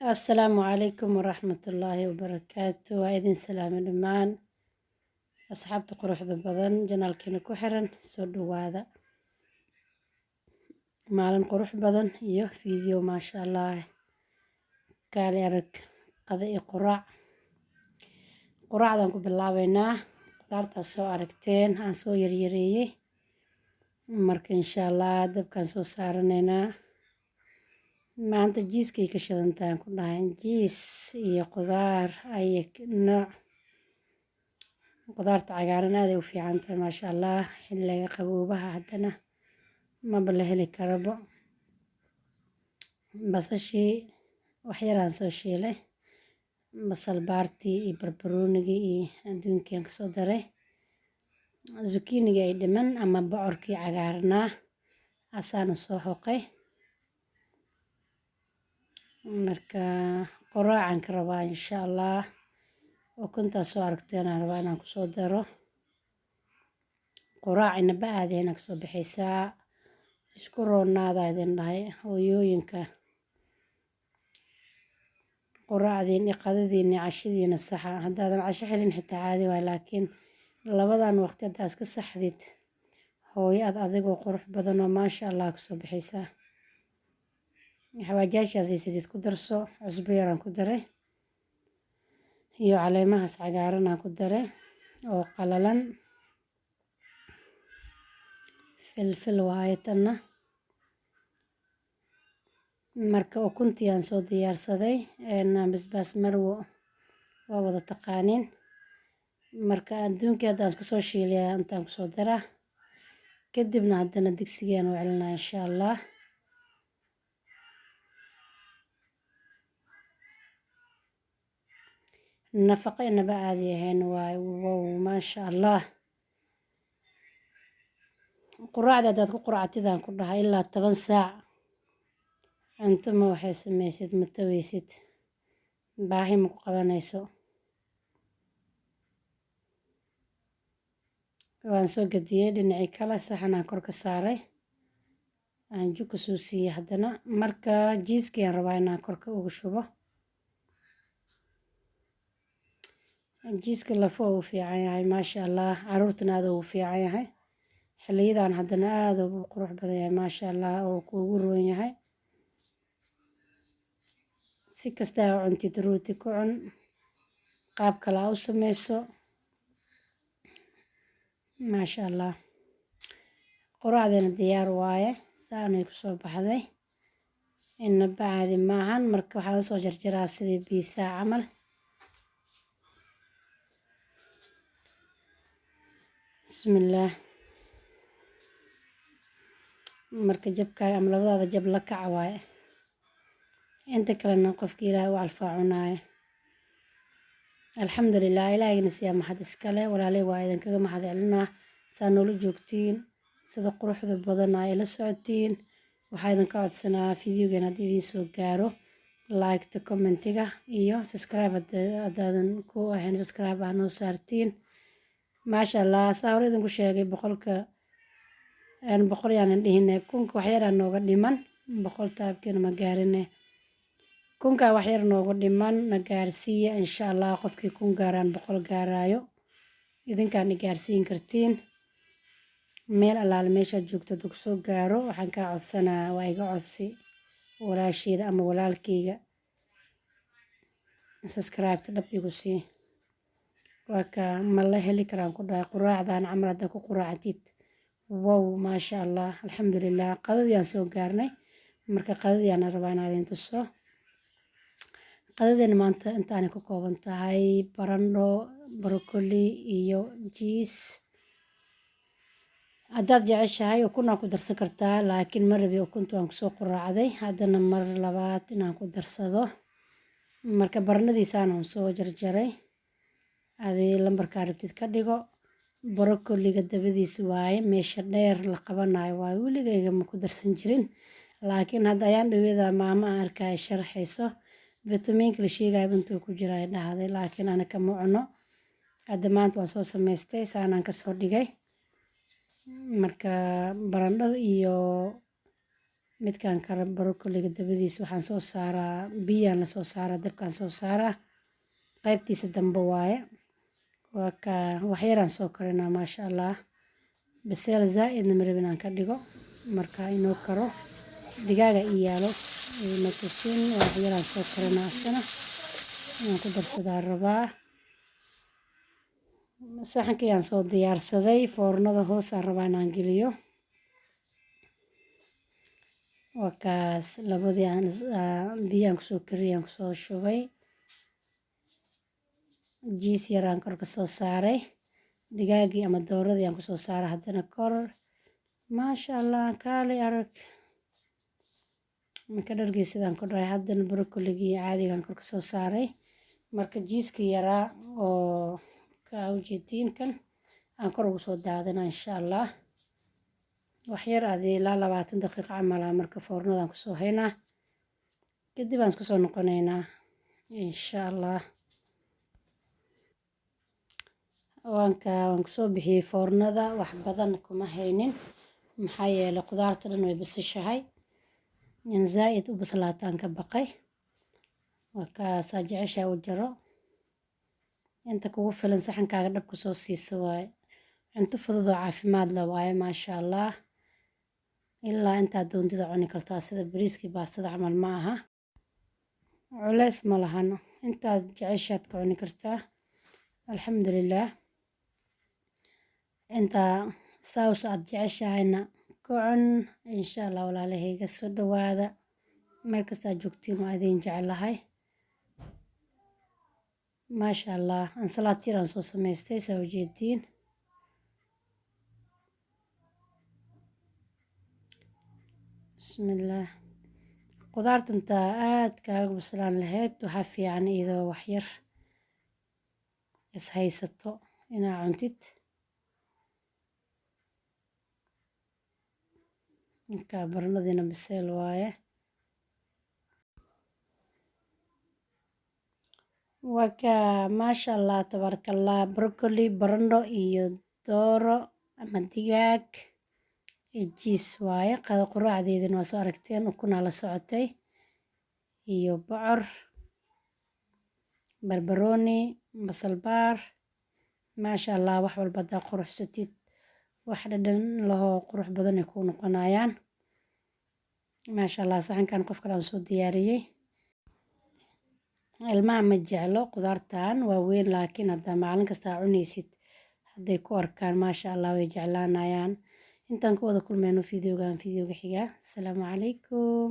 السلام عليكم ورحمة الله وبركاته. وإذن سلام دمان أصحابتي quruxda badan janaalkeena ku xiran soo dhawaada maalin qurux badan iyo video maasha Allah kaali arag qada iyo quraacdan ku bilaabeynaa qudaarta soo aragteen aan soo yaryareeyay marka insha Allah dabkan soo saaraneynaa maanta jiiskay ka shidantaan ku dhahay jiis iyo qudaar ay nooc qudaarta cagaaran aad ay u fiican tahay maasha Allah xilliga qaboobaha haddana maba la heli karabo basashii wax yaraan soo shiilay basal baartii iyo barbaroonigii iyo adduunkiyan kasoo daray zukiinigii ay dhiman ama bocorkii cagaarnaa asaana soo xoqay marka qoraacan ka rabaa insha Allah ukuntaa soo aragteen aan rabaa inaan kusoo daro qoraacina ba-aadayna kasoo bixaysaa isku roonaada idin dhahay hooyooyinka qoraacdiin iyo qadadiin iyo cashadiina saxa haddaadan casho helin xitaa caadi waay laakiin labadan waqti haddaa iska saxdid hooyo aad adigoo qurux badan oo maasha Allah kasoo bixaysaa xawaajaashaad haysadid ku darso cusbo yaraan ku daray iyo caleemahaas cagaaran aan ku daray oo qalalan filfil waaye tanna marka ukuntii aan soo diyaarsaday basbaas marwo waa wada taqaaniin marka adduunkii haddaan iska soo shiiliyaa intaan kusoo daraa kadibna haddana digsigaan u celinaa insha Allah nafaqo inaba aadi ahayn waay wow maasha Allah quraacda haddaad ku quraactidaan ku dhahay ilaa 10 saac cunto ma waxay samaysid ma tawaysid baahi ma ku qabanayso waan soo gadiyay dhinacii kale saxanaan kor ka saaray aan juka soo siiyay haddana marka jiiskii aan rabaa inaan korka ugu shubo jiiska lafo uu fiican yahay maasha Allah caruurtana aad ugu fiican yahay xilliyadan haddana aad ugu qurux badan yahay maasha Allah oo kuugu roon yahay si kasta oo cuntid rooti ku cun qaab kale u samayso maasha Allah quraacdeena diyaar waaye saanay ku soo baxday inaba caadi maahan marka waxaan soo jarjaraa sidii biisa camal bismillaah marka jabkaay ama labadaada jab la kaca waaye inta kalena qofkii ilaahay u alfaacunaaya alxamdulilah ilaahayna siyaa maxad iskale walaalay waa idinkaga mahad celinaa saa noola joogtiin sida quruxda badan ay la socotiin waxaa idinka codsanaa fideogan haddii idiin soo gaaro like-ta commentiga iyo subscribe haddaadan ku ahayn subscribe aa noo saartiin maasha Allah saa hore idinku sheegay boqol yaanan dhihine kunka waxyaraa nooga dhiman boqol taabkeena ma gaarine kunkaa waxyar noogu dhiman na gaarsiiya insha Allah qofkii kun gaaraan boqol gaaraayo idinkaan i gaarsiin kartiin meel allaale meeshaad joogto hadduu kusoo gaaro waxaan kaa codsanaa waa iga codsi walaasheyda ama walaalkeyga subscribe-ta dhab igu sii waa ka ma la heli karaan ku dhahay quraacdan camal haddaa ku quraactid wow maasha Allah alxamdulilah qadadii aan soo gaarnay marka qadadii aan rabaa inaan idin tuso qadadeena maanta intaanay ku kooban tahay barandho broccoli iyo jiis haddaad jeceshahay ukunaa ku darsan kartaa laakiin ma rabi ukunta waan kusoo quraacday haddana mar labaad inaan ku darsado marka barandhadiisaan soo jarjaray adii lambarkaa rabtid ka dhigo broccoliga dabadiisa waaye meesha dheer la qabanayo waaye weligayga ma ku darsan jirin laakiin hadda ayaan dhaweeda maamo aan arkaya sharxayso fitamiinka la sheegayo intuu ku jira ay dhahday laakiin ana kama cuno hadda maanta waan soo samaystay saanaan kasoo dhigay marka barandhada iyo midkaan kale brokoliga dabadiisa waxaan soo saaraa biyaan la soo saaraa, dabkaan soo saaraa, qaybtiisa dambe waaye. waa ka waxyaraan soo karinaa maasha allah. baseel zaa'idna ma rabin aan ka dhigo marka inoo karo. digaaga ii yaalo matusin waxyaraan soo karinaa asana inaan ku darsadaa rabaa. saxankii aan soo diyaarsaday, foornada hoosaan rabaa inaan geliyo. waa kaas labadii aan biyaan kusoo kariyay aan kusoo shubay. jiis yaraan kor ka soo saaray. digaagii ama dooradii aan kusoo saaray haddana kor. maasha allah kaali arag marka dhargii sidaan ku dhahay. haddana brokoligii caadigaan kor ka soo saaray. marka jiiskii yaraa oo ka ujeediinkan aan kor ugu soo daadina insha allah. waxyar adii ilaa 20 daqiiqo camal ah marka foornadaan kusoo haynaa, kadib aan isku soo noqonaynaa insha allah. waan kusoo bixiyey foornada, wax badan kuma haynin maxaa yeelay qudaarta dhan way bisashahay, in zaa'id u bislaataan ka baqay. waa kaasaa jeceshaa u jaro inta kugu filan saxankaaga dhabka soo siiso waaye. cunto fudud oo caafimaad leh waaye maasha allah. ilaa intaad doontida cuni kartaa, sida bariiskii baastada camal ma aha, culeys ma lahan, intaad jeceshaad ka cuni kartaa. alxamdulilah. intaa saws aad jeceshahayna ka cun insha allah. walaalahayga soo dhawaada, meel kastaa joogtiin waa idin jecelahay maasha allah. ansalaatiir aan soo samaystay saa ujeediin. bismillaah. qudaartanta aad kaaga bislaan lahayd waxaa fiican iyadoo waxyar is haysato inaa cuntid. marka baranadiina biseel waaye. waa ka maasha allah tabarakallah. brokoli, barandho iyo dooro ama digaag iyo jiis waaye. qada quraacdeedana waa soo aragteen, ukunaa la socotay iyo bocor, barbarooni, basal baar. maasha allah wax walba haddaa quruxsatid wax dhadhan lahoo qurux badan ay kuu noqonayaan maasha allah. saxankan qof kale aan soo diyaariyey. ilmaha ma jeclo qudaartan waa weyn, laakiin haddaa maalin kasta cunaysid hadday ku arkaan maasha allah way jeclaanayaan. intaan ku wada kulmayno fideoga xiga. asalaamu calaykum.